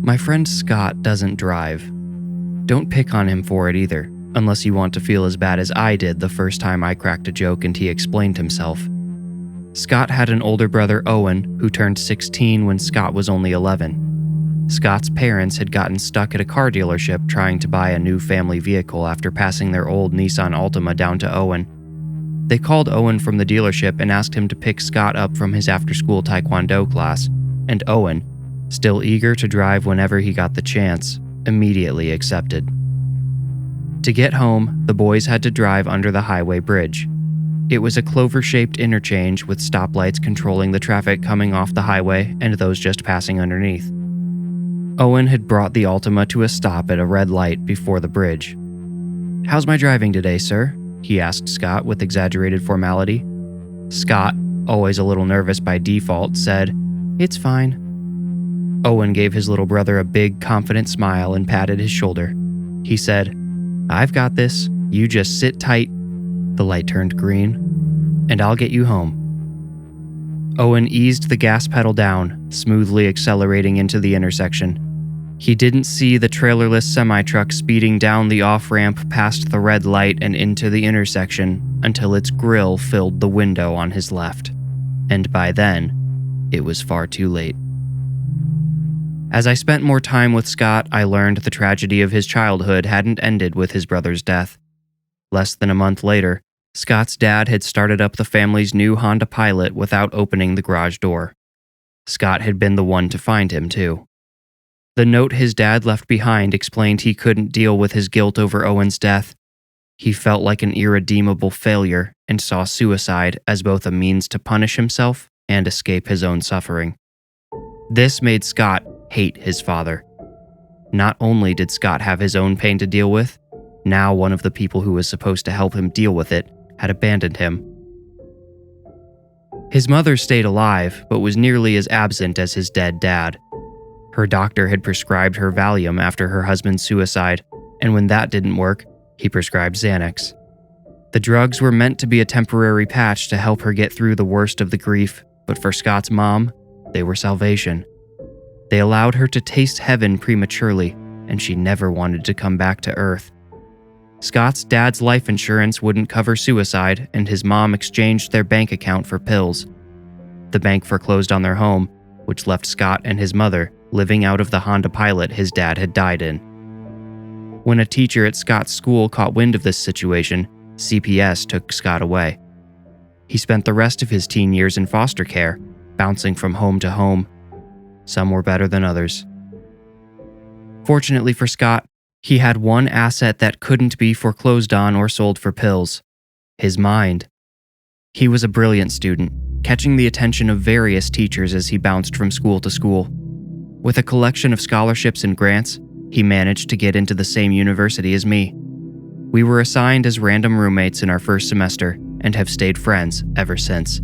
My friend Scott doesn't drive. Don't pick on him for it either, unless you want to feel as bad as I did the first time I cracked a joke and he explained himself. Scott had an older brother, Owen, who turned 16 when Scott was only 11. Scott's parents had gotten stuck at a car dealership trying to buy a new family vehicle after passing their old Nissan Altima down to Owen. They called Owen from the dealership and asked him to pick Scott up from his after-school taekwondo class, and Owen, still eager to drive whenever he got the chance, immediately accepted. To get home, the boys had to drive under the highway bridge. It was a clover-shaped interchange with stoplights controlling the traffic coming off the highway and those just passing underneath. Owen had brought the Altima to a stop at a red light before the bridge. "How's my driving today, sir?" he asked Scott with exaggerated formality. Scott, always a little nervous by default, said, "It's fine." Owen gave his little brother a big, confident smile and patted his shoulder. He said, "I've got this. You just sit tight." The light turned green, "and I'll get you home." Owen eased the gas pedal down, smoothly accelerating into the intersection. He didn't see the trailerless semi-truck speeding down the off-ramp past the red light and into the intersection until its grille filled the window on his left. And by then, it was far too late. As I spent more time with Scott, I learned the tragedy of his childhood hadn't ended with his brother's death. Less than a month later, Scott's dad had started up the family's new Honda Pilot without opening the garage door. Scott had been the one to find him, too. The note his dad left behind explained he couldn't deal with his guilt over Owen's death. He felt like an irredeemable failure and saw suicide as both a means to punish himself and escape his own suffering. This made Scott hate his father. Not only did Scott have his own pain to deal with, now one of the people who was supposed to help him deal with it had abandoned him. His mother stayed alive, but was nearly as absent as his dead dad. Her doctor had prescribed her Valium after her husband's suicide, and when that didn't work, he prescribed Xanax. The drugs were meant to be a temporary patch to help her get through the worst of the grief, but for Scott's mom, they were salvation. They allowed her to taste heaven prematurely, and she never wanted to come back to Earth. Scott's dad's life insurance wouldn't cover suicide, and his mom exchanged their bank account for pills. The bank foreclosed on their home, which left Scott and his mother living out of the Honda Pilot his dad had died in. When a teacher at Scott's school caught wind of this situation, CPS took Scott away. He spent the rest of his teen years in foster care, bouncing from home to home. Some were better than others. Fortunately for Scott, he had one asset that couldn't be foreclosed on or sold for pills: his mind. He was a brilliant student, catching the attention of various teachers as he bounced from school to school. With a collection of scholarships and grants, he managed to get into the same university as me. We were assigned as random roommates in our first semester and have stayed friends ever since.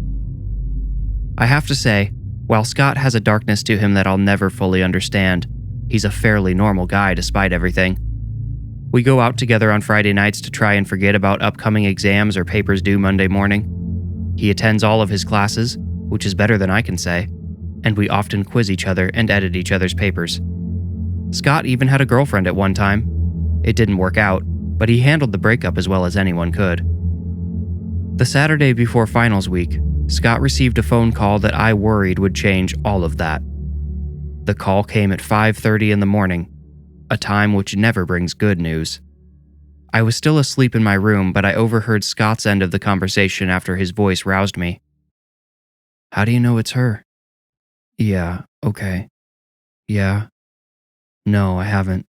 I have to say, while Scott has a darkness to him that I'll never fully understand, he's a fairly normal guy despite everything. We go out together on Friday nights to try and forget about upcoming exams or papers due Monday morning. He attends all of his classes, which is better than I can say, and we often quiz each other and edit each other's papers. Scott even had a girlfriend at one time. It didn't work out, but he handled the breakup as well as anyone could. The Saturday before finals week, Scott received a phone call that I worried would change all of that. The call came at 5:30 in the morning, a time which never brings good news. I was still asleep in my room, but I overheard Scott's end of the conversation after his voice roused me. "How do you know it's her?" "Yeah, okay. Yeah. No, I haven't.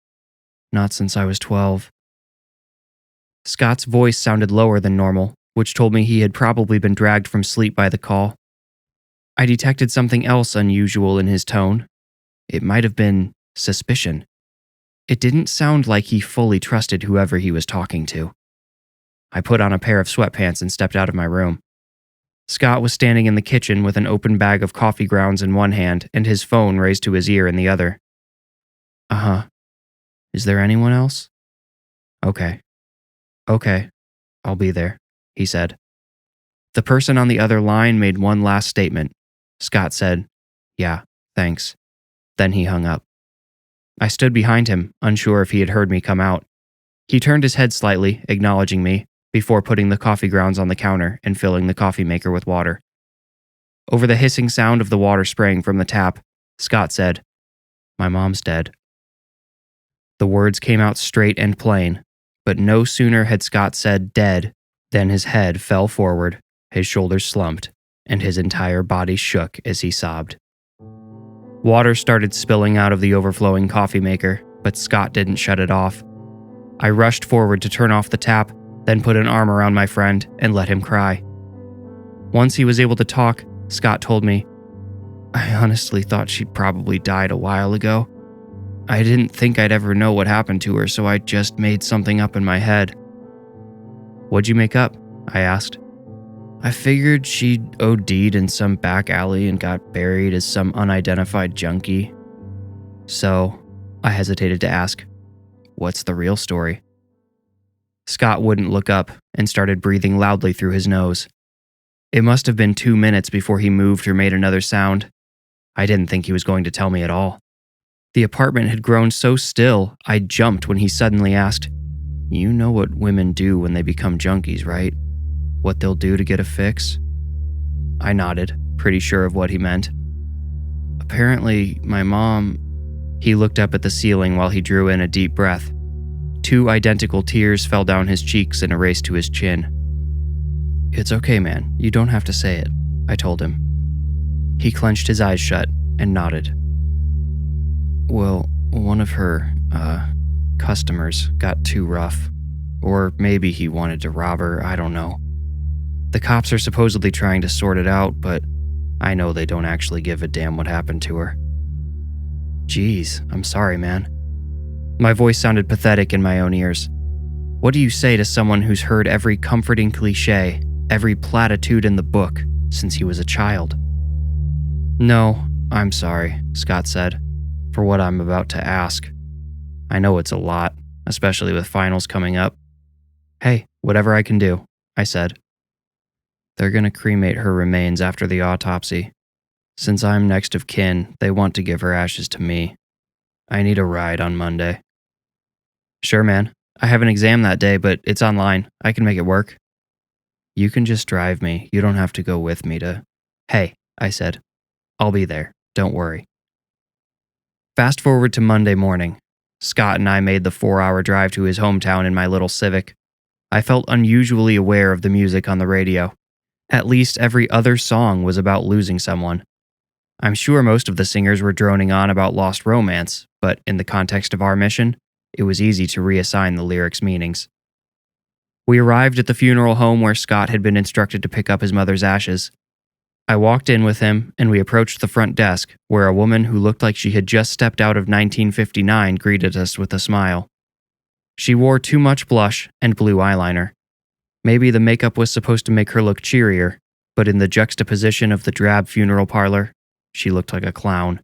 Not since I was 12. Scott's voice sounded lower than normal, which told me he had probably been dragged from sleep by the call. I detected something else unusual in his tone. It might have been suspicion. It didn't sound like he fully trusted whoever he was talking to. I put on a pair of sweatpants and stepped out of my room. Scott was standing in the kitchen with an open bag of coffee grounds in one hand and his phone raised to his ear in the other. "Uh-huh. Is there anyone else?" Okay, I'll be there," he said. The person on the other line made one last statement. Scott said, "Yeah, thanks." Then he hung up. I stood behind him, unsure if he had heard me come out. He turned his head slightly, acknowledging me, before putting the coffee grounds on the counter and filling the coffee maker with water. Over the hissing sound of the water spraying from the tap, Scott said, "My mom's dead." The words came out straight and plain, but no sooner had Scott said dead than his head fell forward, his shoulders slumped, and his entire body shook as he sobbed. Water started spilling out of the overflowing coffee maker, but Scott didn't shut it off. I rushed forward to turn off the tap, then put an arm around my friend and let him cry. Once he was able to talk, Scott told me, "I honestly thought she'd probably died a while ago. I didn't think I'd ever know what happened to her, so I just made something up in my head." "What'd you make up?" I asked. "I figured she'd OD'd in some back alley and got buried as some unidentified junkie." "So," I hesitated to ask, "what's the real story?" Scott wouldn't look up and started breathing loudly through his nose. It must have been 2 minutes before he moved or made another sound. I didn't think he was going to tell me at all. The apartment had grown so still, I jumped when he suddenly asked, "You know what women do when they become junkies, right? What they'll do to get a fix?" I nodded, pretty sure of what he meant. "Apparently, my mom..." He looked up at the ceiling while he drew in a deep breath. 2 identical tears fell down his cheeks and erased to his chin. "It's okay, man. You don't have to say it," I told him. He clenched his eyes shut and nodded. "Well, one of her, customers got too rough. Or maybe he wanted to rob her, I don't know. The cops are supposedly trying to sort it out, but I know they don't actually give a damn what happened to her." "Geez, I'm sorry, man." My voice sounded pathetic in my own ears. What do you say to someone who's heard every comforting cliche, every platitude in the book, since he was a child? "No, I'm sorry," Scott said, "for what I'm about to ask. I know it's a lot, especially with finals coming up." "Hey, whatever I can do," I said. "They're gonna cremate her remains after the autopsy. Since I'm next of kin, they want to give her ashes to me. I need a ride on Monday." "Sure, man. I have an exam that day, but it's online. I can make it work." "You can just drive me. You don't have to go with me to..." "Hey," I said. "I'll be there. Don't worry." Fast forward to Monday morning. Scott and I made the 4-hour drive to his hometown in my little Civic. I felt unusually aware of the music on the radio. At least every other song was about losing someone. I'm sure most of the singers were droning on about lost romance, but in the context of our mission, it was easy to reassign the lyrics' meanings. We arrived at the funeral home where Scott had been instructed to pick up his mother's ashes. I walked in with him, and we approached the front desk, where a woman who looked like she had just stepped out of 1959 greeted us with a smile. She wore too much blush and blue eyeliner. Maybe the makeup was supposed to make her look cheerier, but in the juxtaposition of the drab funeral parlor, she looked like a clown.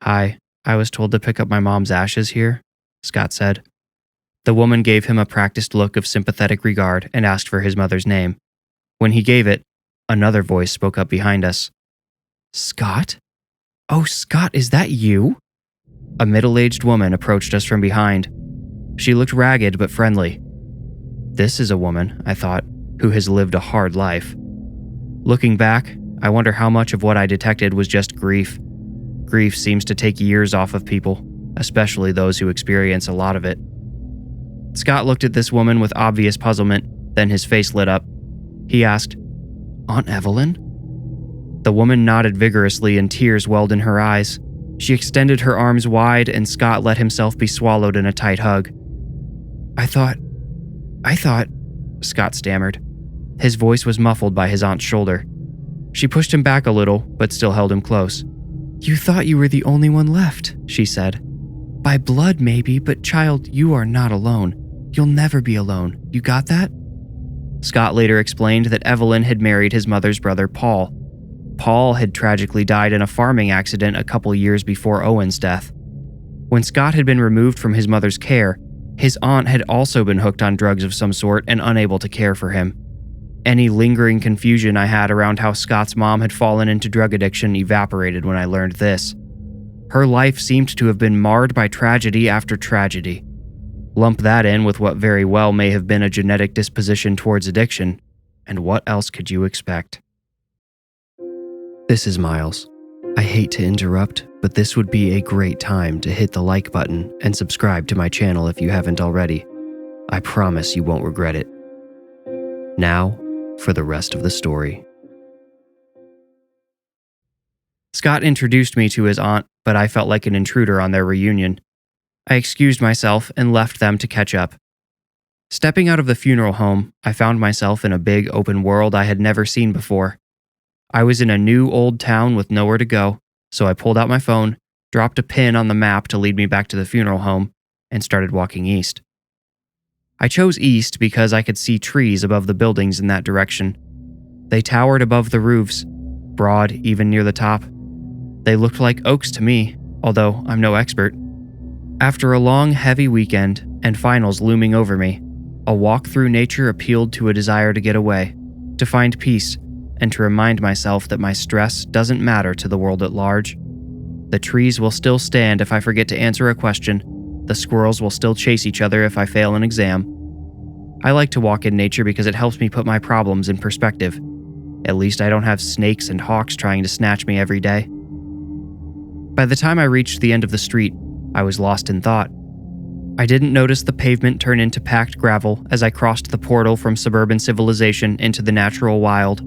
"Hi, I was told to pick up my mom's ashes here," Scott said. The woman gave him a practiced look of sympathetic regard and asked for his mother's name. When he gave it, another voice spoke up behind us. "Scott? Oh, Scott, is that you?" A middle-aged woman approached us from behind. She looked ragged but friendly. This is a woman, I thought, who has lived a hard life. Looking back, I wonder how much of what I detected was just grief. Grief seems to take years off of people, especially those who experience a lot of it. Scott looked at this woman with obvious puzzlement, then his face lit up. He asked, "Aunt Evelyn?" The woman nodded vigorously and tears welled in her eyes. She extended her arms wide and Scott let himself be swallowed in a tight hug. I thought, Scott stammered. His voice was muffled by his aunt's shoulder. She pushed him back a little, but still held him close. "You thought you were the only one left," she said. "By blood maybe, but child, you are not alone. You'll never be alone. You got that?" Scott later explained that Evelyn had married his mother's brother Paul. Paul had tragically died in a farming accident a couple years before Owen's death. When Scott had been removed from his mother's care, his aunt had also been hooked on drugs of some sort and unable to care for him. Any lingering confusion I had around how Scott's mom had fallen into drug addiction evaporated when I learned this. Her life seemed to have been marred by tragedy after tragedy. Lump that in with what very well may have been a genetic disposition towards addiction, and what else could you expect? This is Miles. I hate to interrupt, but this would be a great time to hit the like button and subscribe to my channel if you haven't already. I promise you won't regret it. Now, for the rest of the story. Scott introduced me to his aunt, but I felt like an intruder on their reunion. I excused myself and left them to catch up. Stepping out of the funeral home, I found myself in a big open world I had never seen before. I was in a new old town with nowhere to go, so I pulled out my phone, dropped a pin on the map to lead me back to the funeral home, and started walking east. I chose east because I could see trees above the buildings in that direction. They towered above the roofs, broad even near the top. They looked like oaks to me, although I'm no expert. After a long, heavy weekend and finals looming over me, a walk through nature appealed to a desire to get away, to find peace, and to remind myself that my stress doesn't matter to the world at large. The trees will still stand if I forget to answer a question. The squirrels will still chase each other if I fail an exam. I like to walk in nature because it helps me put my problems in perspective. At least I don't have snakes and hawks trying to snatch me every day. By the time I reached the end of the street, I was lost in thought. I didn't notice the pavement turn into packed gravel as I crossed the portal from suburban civilization into the natural wild.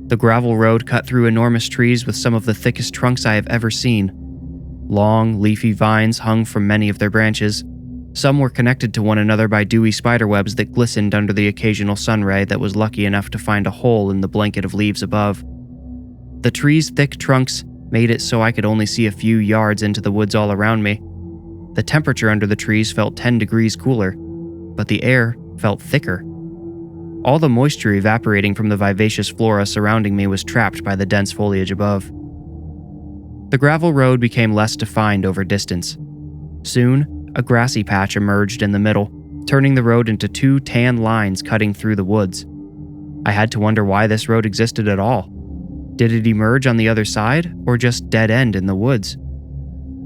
The gravel road cut through enormous trees with some of the thickest trunks I have ever seen. Long, leafy vines hung from many of their branches. Some were connected to one another by dewy spiderwebs that glistened under the occasional sunray that was lucky enough to find a hole in the blanket of leaves above. The trees' thick trunks made it so I could only see a few yards into the woods all around me. The temperature under the trees felt 10 degrees cooler, but the air felt thicker. All the moisture evaporating from the vivacious flora surrounding me was trapped by the dense foliage above. The gravel road became less defined over distance. Soon, a grassy patch emerged in the middle, turning the road into two tan lines cutting through the woods. I had to wonder why this road existed at all. Did it emerge on the other side, or just dead end in the woods?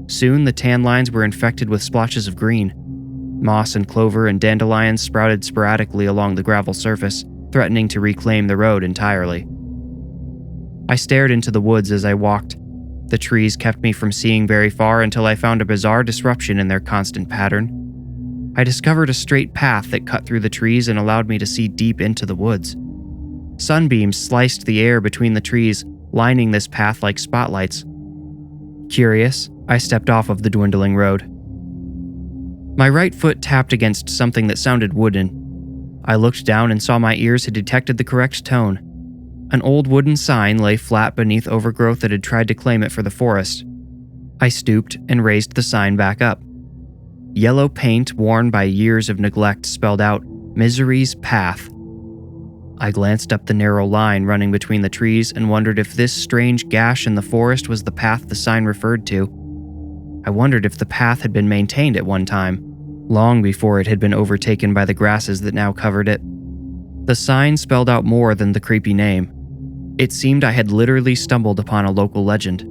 Soon, the tan lines were infected with splotches of green. Moss and clover and dandelions sprouted sporadically along the gravel surface, threatening to reclaim the road entirely. I stared into the woods as I walked. The trees kept me from seeing very far until I found a bizarre disruption in their constant pattern. I discovered a straight path that cut through the trees and allowed me to see deep into the woods. Sunbeams sliced the air between the trees, lining this path like spotlights. Curious, I stepped off of the dwindling road. My right foot tapped against something that sounded wooden. I looked down and saw my ears had detected the correct tone. An old wooden sign lay flat beneath overgrowth that had tried to claim it for the forest. I stooped and raised the sign back up. Yellow paint worn by years of neglect spelled out, "Misery's Path." I glanced up the narrow line running between the trees and wondered if this strange gash in the forest was the path the sign referred to. I wondered if the path had been maintained at one time, long before it had been overtaken by the grasses that now covered it. The sign spelled out more than the creepy name. It seemed I had literally stumbled upon a local legend.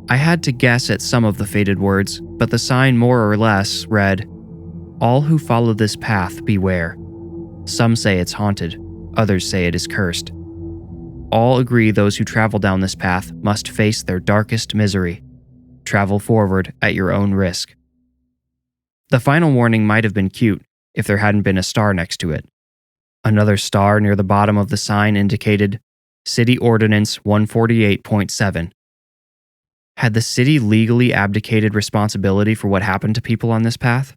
I had to guess at some of the faded words, but the sign more or less read, "All who follow this path, beware. Some say it's haunted, others say it is cursed. All agree those who travel down this path must face their darkest misery. Travel forward at your own risk." The final warning might have been cute if there hadn't been a star next to it. Another star near the bottom of the sign indicated City Ordinance 148.7. Had the city legally abdicated responsibility for what happened to people on this path?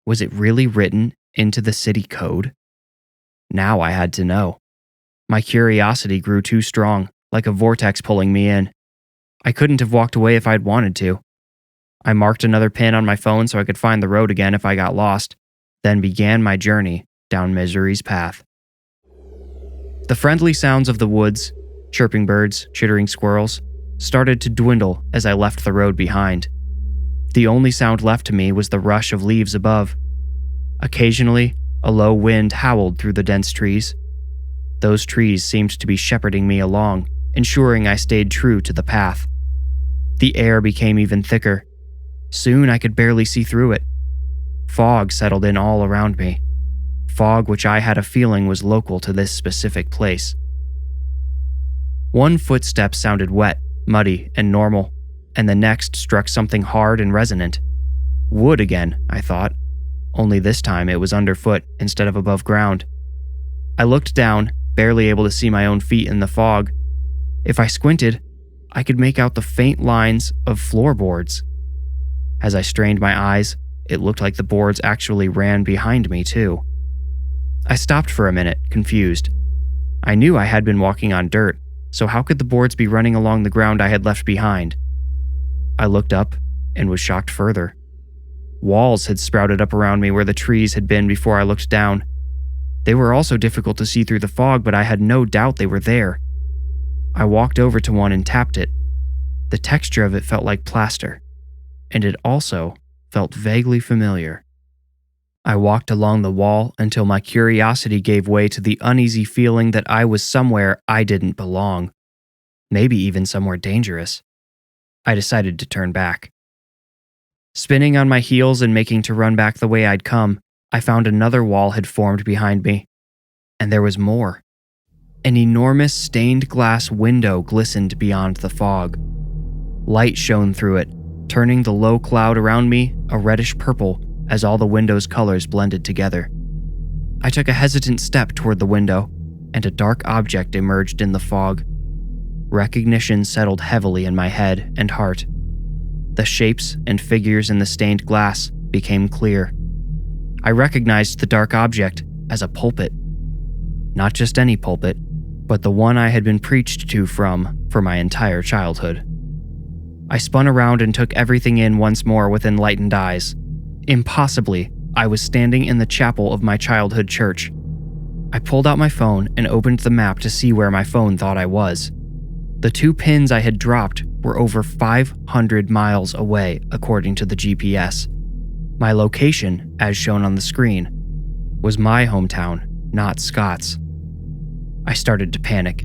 Was it really written into the city code? Now I had to know. My curiosity grew too strong, like a vortex pulling me in. I couldn't have walked away if I'd wanted to. I marked another pin on my phone so I could find the road again if I got lost, then began my journey down Misery's Path. The friendly sounds of the woods, chirping birds, chittering squirrels, started to dwindle as I left the road behind. The only sound left to me was the rush of leaves above. Occasionally, a low wind howled through the dense trees. Those trees seemed to be shepherding me along, ensuring I stayed true to the path. The air became even thicker. Soon I could barely see through it. Fog settled in all around me. Fog which I had a feeling was local to this specific place. One footstep sounded wet, muddy, and normal, and the next struck something hard and resonant. Wood again, I thought. Only this time it was underfoot instead of above ground. I looked down, barely able to see my own feet in the fog. If I squinted, I could make out the faint lines of floorboards. As I strained my eyes, it looked like the boards actually ran behind me too. I stopped for a minute, confused. I knew I had been walking on dirt, so how could the boards be running along the ground I had left behind? I looked up and was shocked further. Walls had sprouted up around me where the trees had been before I looked down. They were also difficult to see through the fog, but I had no doubt they were there. I walked over to one and tapped it. The texture of it felt like plaster, and it also felt vaguely familiar. I walked along the wall until my curiosity gave way to the uneasy feeling that I was somewhere I didn't belong, maybe even somewhere dangerous. I decided to turn back. Spinning on my heels and making to run back the way I'd come, I found another wall had formed behind me. And there was more. An enormous stained glass window glistened beyond the fog. Light shone through it, turning the low cloud around me a reddish purple as all the window's colors blended together. I took a hesitant step toward the window, and a dark object emerged in the fog. Recognition settled heavily in my head and heart. The shapes and figures in the stained glass became clear. I recognized the dark object as a pulpit. Not just any pulpit, but the one I had been preached to from for my entire childhood. I spun around and took everything in once more with enlightened eyes. Impossibly, I was standing in the chapel of my childhood church. I pulled out my phone and opened the map to see where my phone thought I was. The 2 pins I had dropped were over 500 miles away, according to the GPS. My location, as shown on the screen, was my hometown, not Scott's. I started to panic.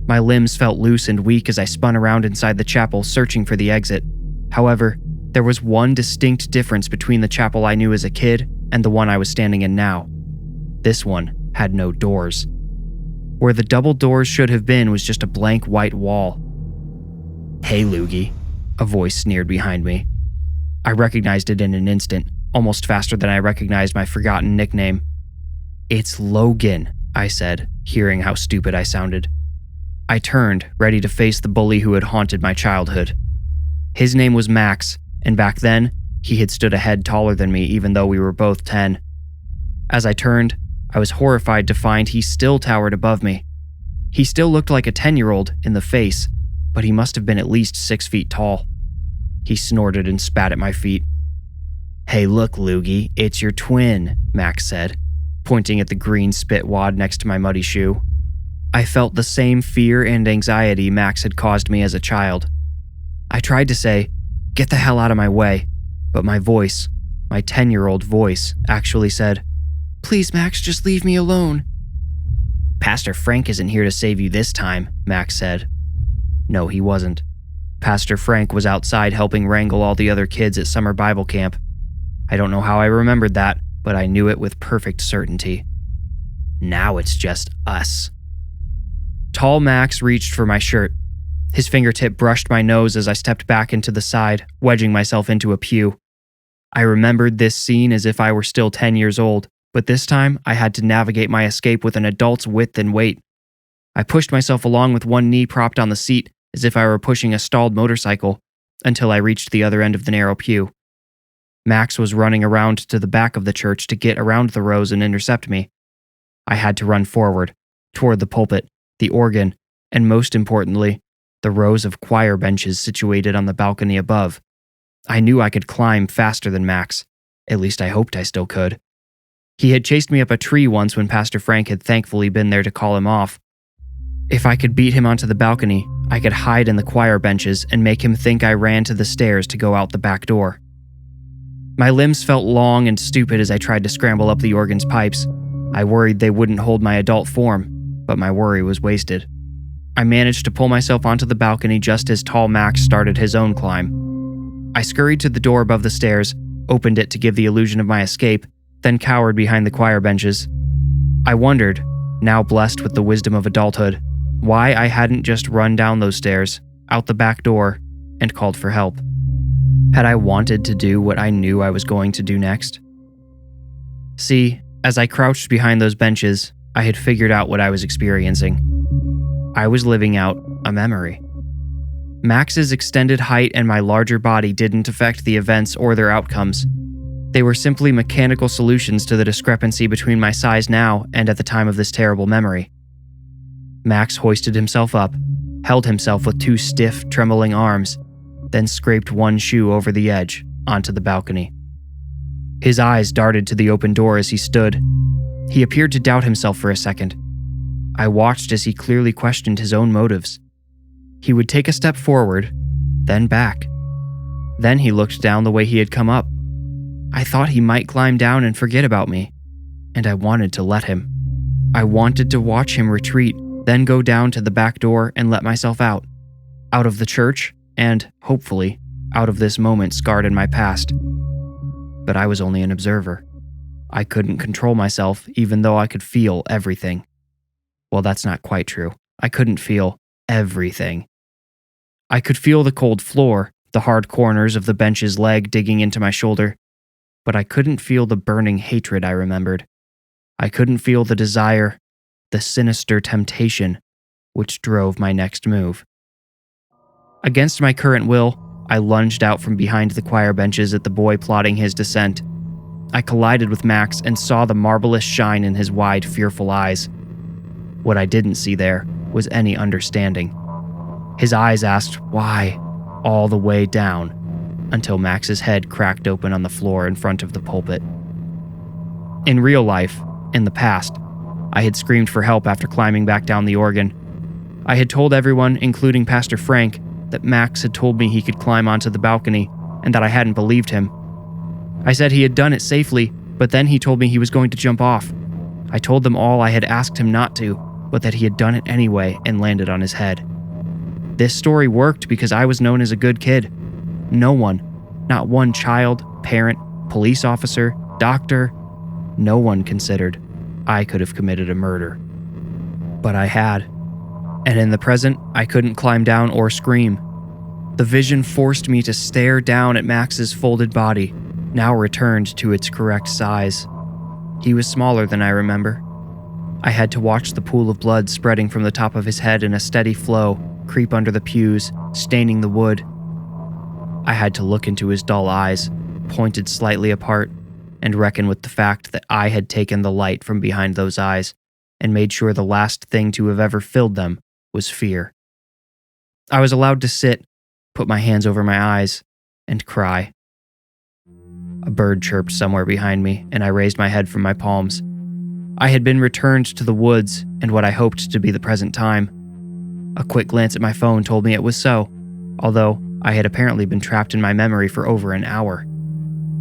My limbs felt loose and weak as I spun around inside the chapel searching for the exit. However, there was one distinct difference between the chapel I knew as a kid and the one I was standing in now. This one had no doors. Where the double doors should have been was just a blank white wall. "Hey, Loogie," a voice sneered behind me. I recognized it in an instant, almost faster than I recognized my forgotten nickname. "It's Logan," I said, hearing how stupid I sounded. I turned, ready to face the bully who had haunted my childhood. His name was Max, and back then, he had stood a head taller than me even though we were both 10. As I turned, I was horrified to find he still towered above me. He still looked like a 10-year-old in the face, but he must have been at least 6 feet tall. He snorted and spat at my feet. "Hey, look, Loogie, it's your twin," Max said, pointing at the green spit wad next to my muddy shoe. I felt the same fear and anxiety Max had caused me as a child. I tried to say, "Get the hell out of my way," but my voice, my 10-year-old voice, actually said, "Please, Max, just leave me alone." "Pastor Frank isn't here to save you this time," Max said. No, he wasn't. Pastor Frank was outside helping wrangle all the other kids at summer Bible camp. I don't know how I remembered that, but I knew it with perfect certainty. Now it's just us. Tall Max reached for my shirt. His fingertip brushed my nose as I stepped back into the side, wedging myself into a pew. I remembered this scene as if I were still 10 years old, but this time I had to navigate my escape with an adult's width and weight. I pushed myself along with one knee propped on the seat as if I were pushing a stalled motorcycle until I reached the other end of the narrow pew. Max was running around to the back of the church to get around the rows and intercept me. I had to run forward, toward the pulpit, the organ, and most importantly, the rows of choir benches situated on the balcony above. I knew I could climb faster than Max. At least I hoped I still could. He had chased me up a tree once when Pastor Frank had thankfully been there to call him off. If I could beat him onto the balcony, I could hide in the choir benches and make him think I ran to the stairs to go out the back door. My limbs felt long and stupid as I tried to scramble up the organ's pipes. I worried they wouldn't hold my adult form, but my worry was wasted. I managed to pull myself onto the balcony just as tall Max started his own climb. I scurried to the door above the stairs, opened it to give the illusion of my escape, then cowered behind the choir benches. I wondered, now blessed with the wisdom of adulthood, why I hadn't just run down those stairs, out the back door, and called for help. Had I wanted to do what I knew I was going to do next? See, as I crouched behind those benches, I had figured out what I was experiencing. I was living out a memory. Max's extended height and my larger body didn't affect the events or their outcomes. They were simply mechanical solutions to the discrepancy between my size now and at the time of this terrible memory. Max hoisted himself up, held himself with two stiff, trembling arms, then scraped one shoe over the edge onto the balcony. His eyes darted to the open door as he stood. He appeared to doubt himself for a second. I watched as he clearly questioned his own motives. He would take a step forward, then back. Then he looked down the way he had come up. I thought he might climb down and forget about me, and I wanted to let him. I wanted to watch him retreat, then go down to the back door and let myself out of the church, and, hopefully, out of this moment scarred in my past. But I was only an observer. I couldn't control myself, even though I could feel everything. Well, that's not quite true. I couldn't feel everything. I could feel the cold floor, the hard corners of the bench's leg digging into my shoulder, but I couldn't feel the burning hatred I remembered. I couldn't feel the desire, the sinister temptation, which drove my next move. Against my current will, I lunged out from behind the choir benches at the boy plotting his descent. I collided with Max and saw the marvelous shine in his wide, fearful eyes. What I didn't see there was any understanding. His eyes asked why, all the way down, until Max's head cracked open on the floor in front of the pulpit. In real life, in the past, I had screamed for help after climbing back down the organ. I had told everyone, including Pastor Frank, that Max had told me he could climb onto the balcony and that I hadn't believed him. I said he had done it safely, but then he told me he was going to jump off. I told them all I had asked him not to, but that he had done it anyway and landed on his head. This story worked because I was known as a good kid. No one, not one child, parent, police officer, doctor, no one considered I could have committed a murder. But I had. And in the present, I couldn't climb down or scream. The vision forced me to stare down at Max's folded body, now returned to its correct size. He was smaller than I remember. I had to watch the pool of blood spreading from the top of his head in a steady flow creep under the pews, staining the wood. I had to look into his dull eyes, pointed slightly apart, and reckon with the fact that I had taken the light from behind those eyes and made sure the last thing to have ever filled them was fear. I was allowed to sit, put my hands over my eyes, and cry. A bird chirped somewhere behind me, and I raised my head from my palms. I had been returned to the woods and what I hoped to be the present time. A quick glance at my phone told me it was so, although I had apparently been trapped in my memory for over an hour.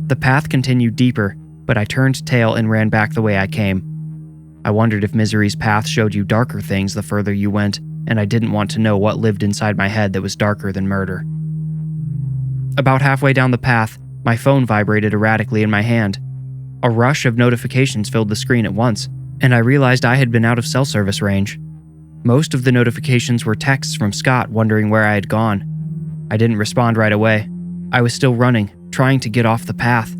The path continued deeper, but I turned tail and ran back the way I came. I wondered if misery's path showed you darker things the further you went, and I didn't want to know what lived inside my head that was darker than murder. About halfway down the path, my phone vibrated erratically in my hand. A rush of notifications filled the screen at once, and I realized I had been out of cell service range. Most of the notifications were texts from Scott wondering where I had gone. I didn't respond right away. I was still running, trying to get off the path.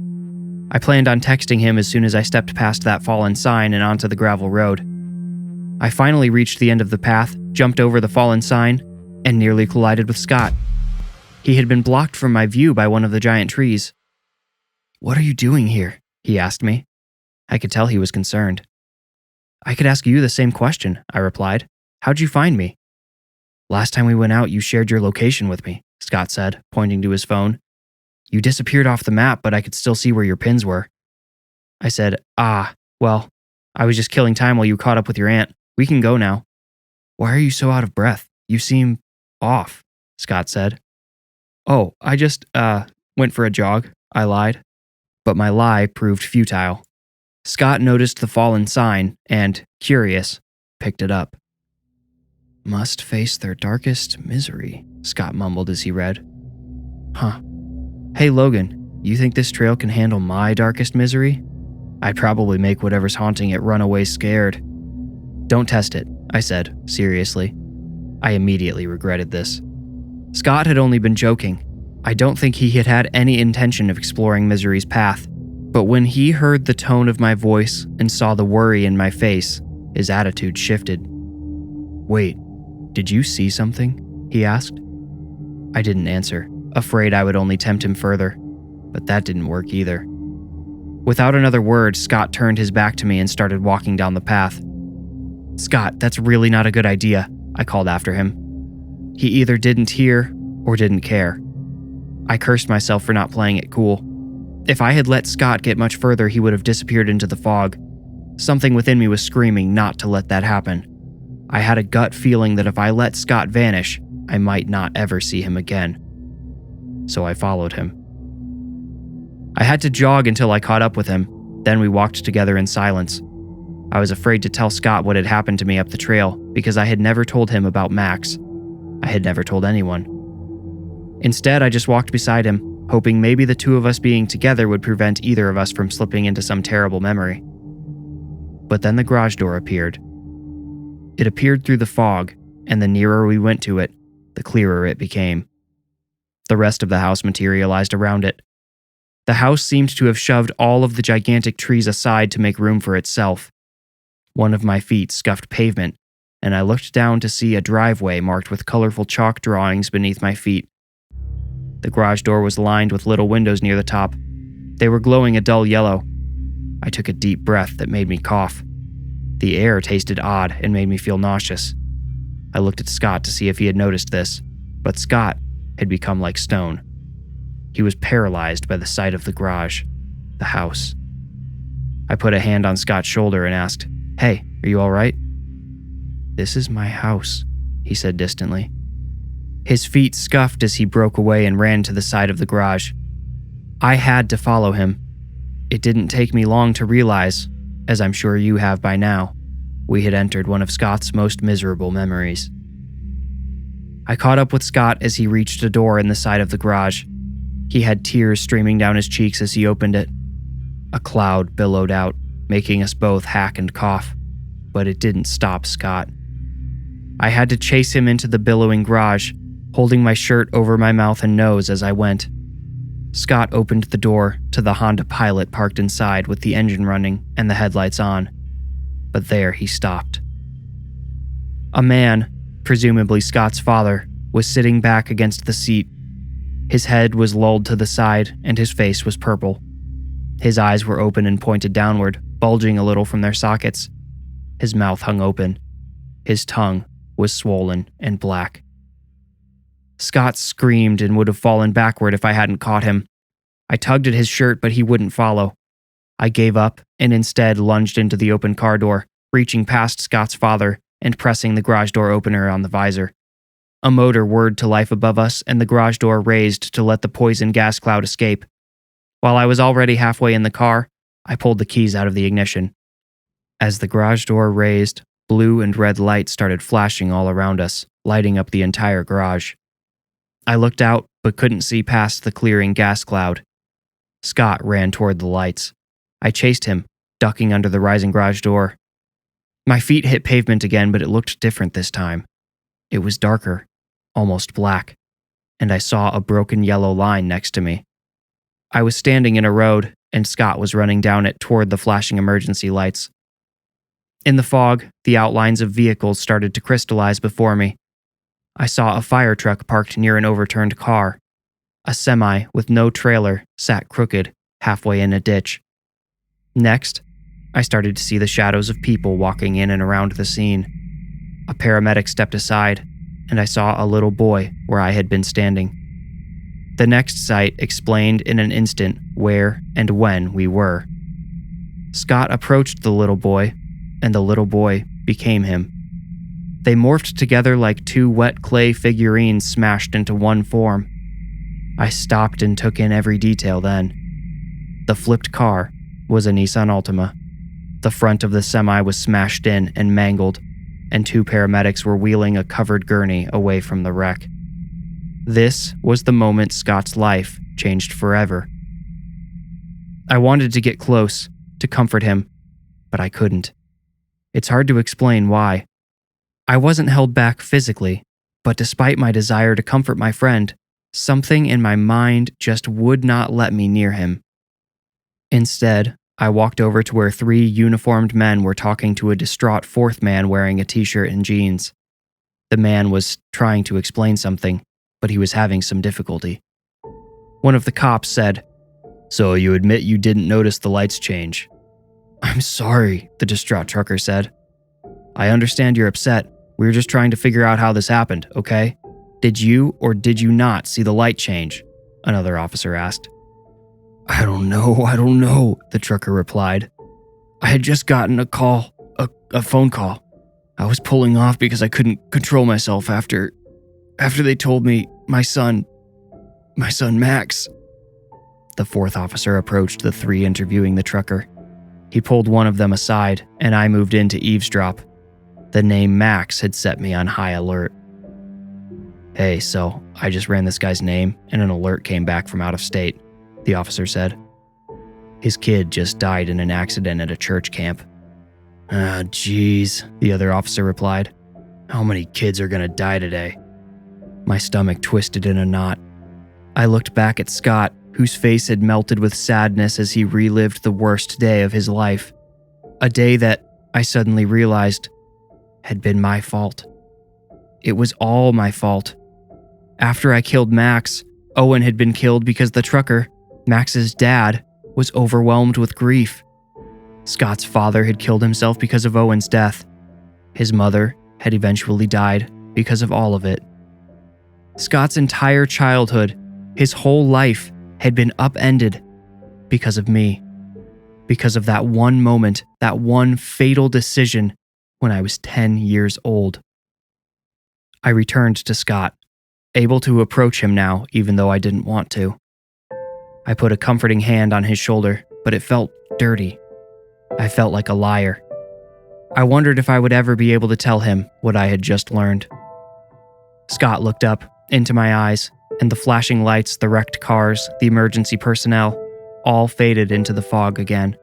I planned on texting him as soon as I stepped past that fallen sign and onto the gravel road. I finally reached the end of the path, jumped over the fallen sign, and nearly collided with Scott. He had been blocked from my view by one of the giant trees. "What are you doing here?" he asked me. I could tell he was concerned. "I could ask you the same question," I replied. "How'd you find me?" "Last time we went out, you shared your location with me," Scott said, pointing to his phone. "You disappeared off the map, but I could still see where your pins were." I said, well, I was just killing time while you caught up with your aunt. We can go now." "Why are you so out of breath? You seem off," Scott said. "Oh, I just, went for a jog," I lied. But my lie proved futile. Scott noticed the fallen sign and, curious, picked it up. Must face their darkest misery, Scott mumbled as he read. Huh. Hey Logan, you think this trail can handle my darkest misery? I'd probably make whatever's haunting it run away scared. Don't test it, I said, seriously. I immediately regretted this. Scott had only been joking. I don't think he had had any intention of exploring misery's path, but when he heard the tone of my voice and saw the worry in my face, his attitude shifted. Wait, did you see something? He asked. I didn't answer, afraid I would only tempt him further, but that didn't work either. Without another word, Scott turned his back to me and started walking down the path. Scott, that's really not a good idea, I called after him. He either didn't hear or didn't care. I cursed myself for not playing it cool. If I had let Scott get much further, he would have disappeared into the fog. Something within me was screaming not to let that happen. I had a gut feeling that if I let Scott vanish, I might not ever see him again. So I followed him. I had to jog until I caught up with him, then we walked together in silence. I was afraid to tell Scott what had happened to me up the trail because I had never told him about Max. I had never told anyone. Instead, I just walked beside him, hoping maybe the two of us being together would prevent either of us from slipping into some terrible memory. But then the garage door appeared. It appeared through the fog, and the nearer we went to it, the clearer it became. The rest of the house materialized around it. The house seemed to have shoved all of the gigantic trees aside to make room for itself. One of my feet scuffed pavement, and I looked down to see a driveway marked with colorful chalk drawings beneath my feet. The garage door was lined with little windows near the top. They were glowing a dull yellow. I took a deep breath that made me cough. The air tasted odd and made me feel nauseous. I looked at Scott to see if he had noticed this, but Scott had become like stone. He was paralyzed by the sight of the garage, the house. I put a hand on Scott's shoulder and asked, "Hey, are you all right?" "This is my house," he said distantly. His feet scuffed as he broke away and ran to the side of the garage. I had to follow him. It didn't take me long to realize, as I'm sure you have by now, we had entered one of Scott's most miserable memories. I caught up with Scott as he reached a door in the side of the garage. He had tears streaming down his cheeks as he opened it. A cloud billowed out, making us both hack and cough, but it didn't stop Scott. I had to chase him into the billowing garage, holding my shirt over my mouth and nose as I went. Scott opened the door to the Honda Pilot parked inside with the engine running and the headlights on, but there he stopped. A man, presumably Scott's father, was sitting back against the seat. His head was lolled to the side and his face was purple. His eyes were open and pointed downward, bulging a little from their sockets. His mouth hung open. His tongue was swollen and black. Scott screamed and would have fallen backward if I hadn't caught him. I tugged at his shirt, but he wouldn't follow. I gave up and instead lunged into the open car door, reaching past Scott's father and pressing the garage door opener on the visor. A motor whirred to life above us and the garage door raised to let the poison gas cloud escape. While I was already halfway in the car, I pulled the keys out of the ignition. As the garage door raised, blue and red lights started flashing all around us, lighting up the entire garage. I looked out, but couldn't see past the clearing gas cloud. Scott ran toward the lights. I chased him, ducking under the rising garage door. My feet hit pavement again, but it looked different this time. It was darker, almost black, and I saw a broken yellow line next to me. I was standing in a road, and Scott was running down it toward the flashing emergency lights. In the fog, the outlines of vehicles started to crystallize before me. I saw a fire truck parked near an overturned car. A semi with no trailer sat crooked, halfway in a ditch. Next, I started to see the shadows of people walking in and around the scene. A paramedic stepped aside, and I saw a little boy where I had been standing. The next sight explained in an instant where and when we were. Scott approached the little boy, and the little boy became him. They morphed together like two wet clay figurines smashed into one form. I stopped and took in every detail then. The flipped car was a Nissan Altima. The front of the semi was smashed in and mangled, and 2 paramedics were wheeling a covered gurney away from the wreck. This was the moment Scott's life changed forever. I wanted to get close, to comfort him, but I couldn't. It's hard to explain why. I wasn't held back physically, but despite my desire to comfort my friend, something in my mind just would not let me near him. Instead, I walked over to where 3 uniformed men were talking to a distraught 4th man wearing a t-shirt and jeans. The man was trying to explain something, but he was having some difficulty. One of the cops said, "So you admit you didn't notice the lights change?" "I'm sorry," the distraught trucker said. "I understand you're upset. We were just trying to figure out how this happened, okay? Did you or did you not see the light change?" another officer asked. I don't know, the trucker replied. "I had just gotten a phone call. I was pulling off because I couldn't control myself after they told me my son Max." The 4th officer approached the 3 interviewing the trucker. He pulled one of them aside, and I moved in to eavesdrop. The name Max had set me on high alert. "Hey, so I just ran this guy's name, and an alert came back from out of state," the officer said. "His kid just died in an accident at a church camp." "Ah, geez," the other officer replied. "How many kids are gonna die today?" My stomach twisted in a knot. I looked back at Scott, whose face had melted with sadness as he relived the worst day of his life. A day that, I suddenly realized, had been my fault. It was all my fault. After I killed Max, Owen had been killed because the trucker, Max's dad, was overwhelmed with grief. Scott's father had killed himself because of Owen's death. His mother had eventually died because of all of it. Scott's entire childhood, his whole life, had been upended because of me. Because of that one moment, that one fatal decision when I was 10 years old. I returned to Scott, able to approach him now even though I didn't want to. I put a comforting hand on his shoulder, but it felt dirty. I felt like a liar. I wondered if I would ever be able to tell him what I had just learned. Scott looked up into my eyes, and the flashing lights, the wrecked cars, the emergency personnel, all faded into the fog again.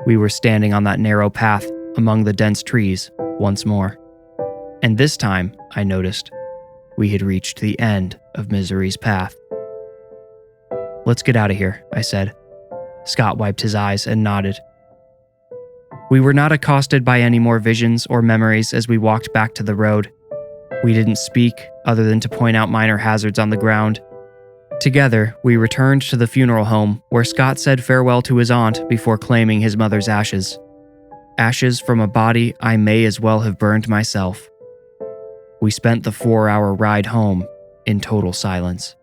We were standing on that narrow path among the dense trees once more. And this time, I noticed, we had reached the end of Misery's path. "Let's get out of here," I said. Scott wiped his eyes and nodded. We were not accosted by any more visions or memories as we walked back to the road. We didn't speak other than to point out minor hazards on the ground. Together, we returned to the funeral home where Scott said farewell to his aunt before claiming his mother's ashes. Ashes from a body I may as well have burned myself. We spent the 4-hour ride home in total silence.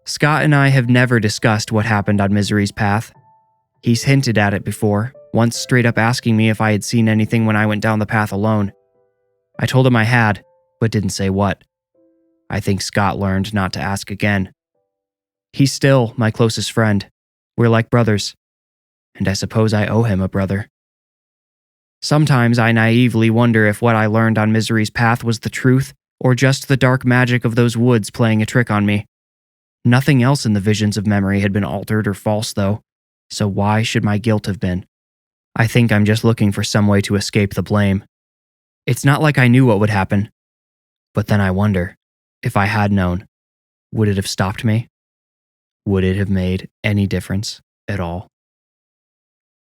Scott and I have never discussed what happened on Misery's path. He's hinted at it before, once straight up asking me if I had seen anything when I went down the path alone. I told him I had, but didn't say what. I think Scott learned not to ask again. He's still my closest friend. We're like brothers. And I suppose I owe him a brother. Sometimes I naively wonder if what I learned on Misery's path was the truth or just the dark magic of those woods playing a trick on me. Nothing else in the visions of memory had been altered or false, though, so why should my guilt have been? I think I'm just looking for some way to escape the blame. It's not like I knew what would happen. But then I wonder, if I had known, would it have stopped me? Would it have made any difference at all?